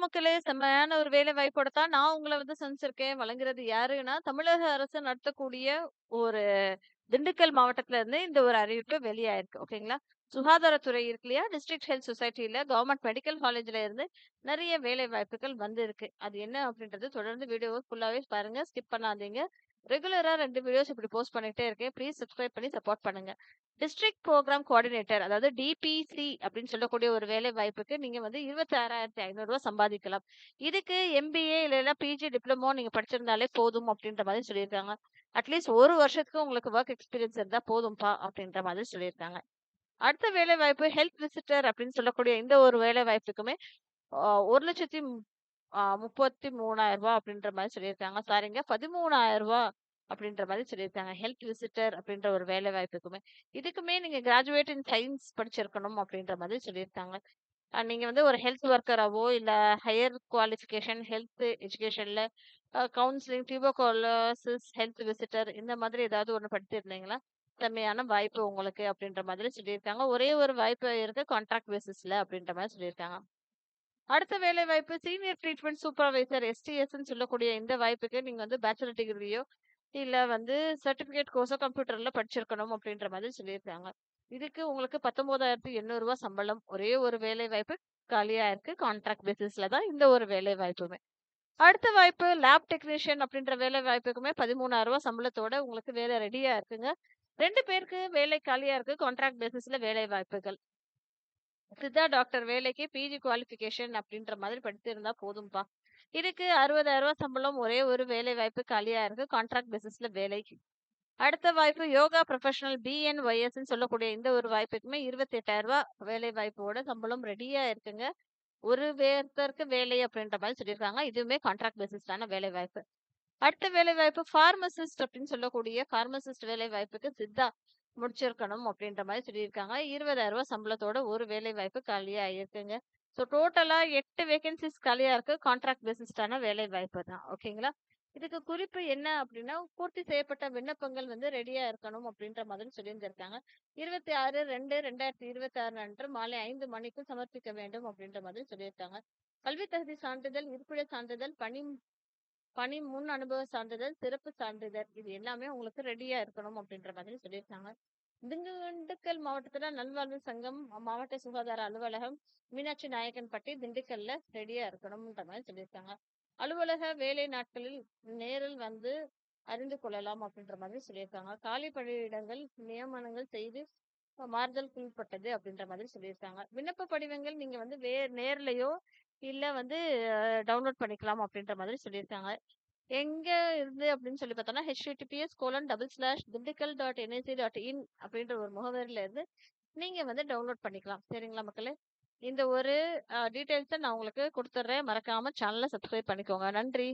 மக்களே! செம்மையான ஒரு வேலை வாய்ப்போட தான் நான் உங்கள வந்து சந்திச்சிருக்கேன். வழங்குறது யாருன்னா, தமிழக அரசு நடத்தக்கூடிய ஒரு திண்டுக்கல் மாவட்டத்துல இருந்து இந்த ஒரு அறிவிப்பு வெளியாயிருக்கு. ஓகேங்களா? சுகாதாரத்துறை இருக்கு இல்லையா? டிஸ்ட்ரிக்ட் ஹெல்த் சொசைட்டில கவர்மெண்ட் மெடிக்கல் காலேஜ்ல இருந்து நெறைய வேலை வாய்ப்புகள் வந்திருக்கு. அது என்ன அப்படின்றது தொடர்ந்து வீடியோவ ஃபுல்லாவே பாருங்க. ஸ்கிப் பண்ணாதீங்க. ரெகுலரா 2 வீடியோஸ் இப்படி போஸ்ட் பண்ணிட்டே இருக்கேன். ப்ளீஸ் சப்ஸ்கிரைப் பண்ணி சப்போர்ட் பண்ணுங்க. டிஸ்ட்ரிக்ட் புரோகிராம் கோஆர்டினேட்டர் அதாவது டிபிசி அப்படின்னு சொல்லக்கூடிய ஒரு வேலை வாய்ப்புக்கு நீங்க வந்து ரூ. 26,500 சம்பாதிக்கலாம். இதுக்கு எம்பிஏ இல்லைன்னா பிஜி டிப்ளமோ நீங்க படிச்சிருந்தாலே போதும் அப்படின்ற மாதிரி சொல்லியிருக்காங்க. அட்லீஸ்ட் 1 வருஷத்துக்கு உங்களுக்கு வொர்க் எக்ஸ்பீரியன்ஸ் இருந்தா போதும்பா அப்படின்ற மாதிரி சொல்லியிருக்காங்க. அடுத்த வேலை வாய்ப்பு ஹெல்த் விசிட்டர் அப்படின்னு சொல்லக்கூடிய இந்த ஒரு வேலை வாய்ப்புக்குமே 1,33,000 அப்படின்ற மாதிரி சொல்லியிருக்காங்க. சாரிங்க ரூ. 13,000 அப்படின்ற மாதிரி சொல்லியிருக்காங்க. ஹெல்த் விசிட்டர் அப்படின்ற ஒரு வேலை வாய்ப்புக்குமே. இதுக்குமே நீங்க கிராஜுவேட் இன் சயன்ஸ் படிச்சிருக்கணும் அப்படின்ற மாதிரி சொல்லியிருக்காங்க. நீங்க வந்து ஒரு ஹெல்த் ஒர்க்கராவோ, இல்ல ஹையர் குவாலிஃபிகேஷன் ஹெல்த் எஜுகேஷன்ல கவுன்சிலிங், டியூபர்குலோசிஸ் ஹெல்த் விசிட்டர் இந்த மாதிரி ஏதாவது ஒண்ணு படிச்சிருந்தீங்களா, செம்மையான வாய்ப்பு உங்களுக்கு அப்படின்ற மாதிரி சொல்லியிருக்காங்க. ஒரே ஒரு வாய்ப்பு இருக்கு கான்ட்ராக்ட் பேசிஸ்ல அப்படின்ற மாதிரி சொல்லியிருக்காங்க. அடுத்த வேலை வாய்ப்பு சீனியர் ட்ரீட்மெண்ட் சூப்பர்வைசர் எஸ்டிஎஸ்ன்னு சொல்லக்கூடிய இந்த வாய்ப்புக்கு நீங்க வந்து பேச்சுலர் டிகிரியோ இல்ல வந்து சர்டிபிகேட் கோர்ஸோ கம்ப்யூட்டர்ல படிச்சிருக்கணும் அப்படின்ற மாதிரி சொல்லியிருக்காங்க. இதுக்கு உங்களுக்கு ரூ. 19,800 சம்பளம். ஒரே ஒரு வேலை வாய்ப்பு காலியா இருக்கு. கான்ட்ராக்ட் பேசிஸ்ல தான் இந்த ஒரு வேலை வாய்ப்புமே. அடுத்த வாய்ப்பு லேப் டெக்னீஷியன் அப்படின்ற வேலை வாய்ப்புக்குமே ரூ. 13,000 சம்பளத்தோட உங்களுக்கு வேலை ரெடியா இருக்குங்க. 2 பேருக்கு வேலை காலியா இருக்கு. கான்ட்ராக்ட் பேசிஸ்ல வேலை வாய்ப்புகள். சித்தா டாக்டர் வேலைக்கு பிஜி குவாலிஃபிகேஷன் அப்படின்ற மாதிரி படிச்சிருந்தா போதும்பா. இதுக்கு ரூ. 60,000 சம்பளம். ஒரே ஒரு வேலை வாய்ப்பு காலியா இருக்கு. கான்ட்ராக்ட் பேசிஸ்ல வேலை. அடுத்த வாய்ப்பு யோகா ப்ரொஃபஷனல் பிஎன்ஒய்எஸ்ன்னு சொல்லக்கூடிய இந்த ஒரு வாய்ப்புக்குமே ரூ. 28,000 வேலை வாய்ப்போட சம்பளம் ரெடியா இருக்குங்க. ஒரு வேத்தருக்கு வேலை அப்படின்ற மாதிரி சொல்லியிருக்காங்க. இதுவுமே கான்ட்ராக்ட் பேசிஸ்டான வேலை வாய்ப்பு. அடுத்த வேலை வாய்ப்பு பார்மசிஸ்ட் அப்படின்னு சொல்லக்கூடிய பார்மசிஸ்ட் வேலை வாய்ப்புக்கு சித்தா முடிச்சிருக்கணும் அப்படின்ற மாதிரி சொல்லியிருக்காங்க. ரூ. 20,000 சம்பளத்தோட ஒரு வேலை வாய்ப்பு காலியா இருக்குங்க. ஸோ டோட்டலா 8 வேகன்சிஸ் காலியா இருக்கு. கான்ட்ராக்ட் பேசிஸ்டான வேலை வாய்ப்பு தான். ஓகேங்களா? இதுக்கு குறிப்பு என்ன அப்படின்னா, பூர்த்தி செய்யப்பட்ட விண்ணப்பங்கள் வந்து ரெடியா இருக்கணும் அப்படின்ற மாதிரி சொல்லியிருந்திருக்காங்க. 26/2/2026 அன்று மாலை 5 மணிக்கு சமர்ப்பிக்க வேண்டும் அப்படின்ற மாதிரி சொல்லியிருக்காங்க. கல்வி தகுதி சான்றிதழ், இருப்பிடச் சான்றிதழ், பணி முன் அனுபவ சான்றிதழ், சிறப்பு சான்றிதழ் இது எல்லாமே உங்களுக்கு ரெடியா இருக்கணும் அப்படின்ற மாதிரி சொல்லியிருக்காங்க. திண்டுக்கல் மாவட்டத்துல நல்வாழ்வு சங்கம், மாவட்ட சுகாதார அலுவலகம், மீனாட்சி நாயக்கன்பட்டி, திண்டுக்கல்ல ரெடியா இருக்கணும்ன்ற மாதிரி சொல்லியிருக்காங்க. அலுவலக வேலை நாட்களில் நேரில் வந்து அறிந்து கொள்ளலாம் அப்படின்ற மாதிரி சொல்லியிருக்காங்க. காலி பணியிடங்கள் நியமனங்கள் செய்து மாறுதலுக்கு உட்பட்டது அப்படின்ற மாதிரி சொல்லியிருக்காங்க. விண்ணப்ப படிவங்கள் நீங்க வந்து நேர்லயோ இல்ல வந்து டவுன்லோட் பண்ணிக்கலாம் அப்படின்ற மாதிரி சொல்லியிருக்காங்க. எங்க இருந்து அப்படின்னு சொல்லி பார்த்தோம்னா, https://dindikkal.nic.in அப்படின்ற ஒரு முகவரியில இருந்து நீங்க வந்து டவுன்லோட் பண்ணிக்கலாம். சரிங்களா மக்களே? இந்த ஒரு டீட்டெயில்ஸ நான் உங்களுக்கு குடுத்துடுறேன். மறக்காம சேனல சப்ஸ்கிரைப் பண்ணிக்கோங்க. நன்றி.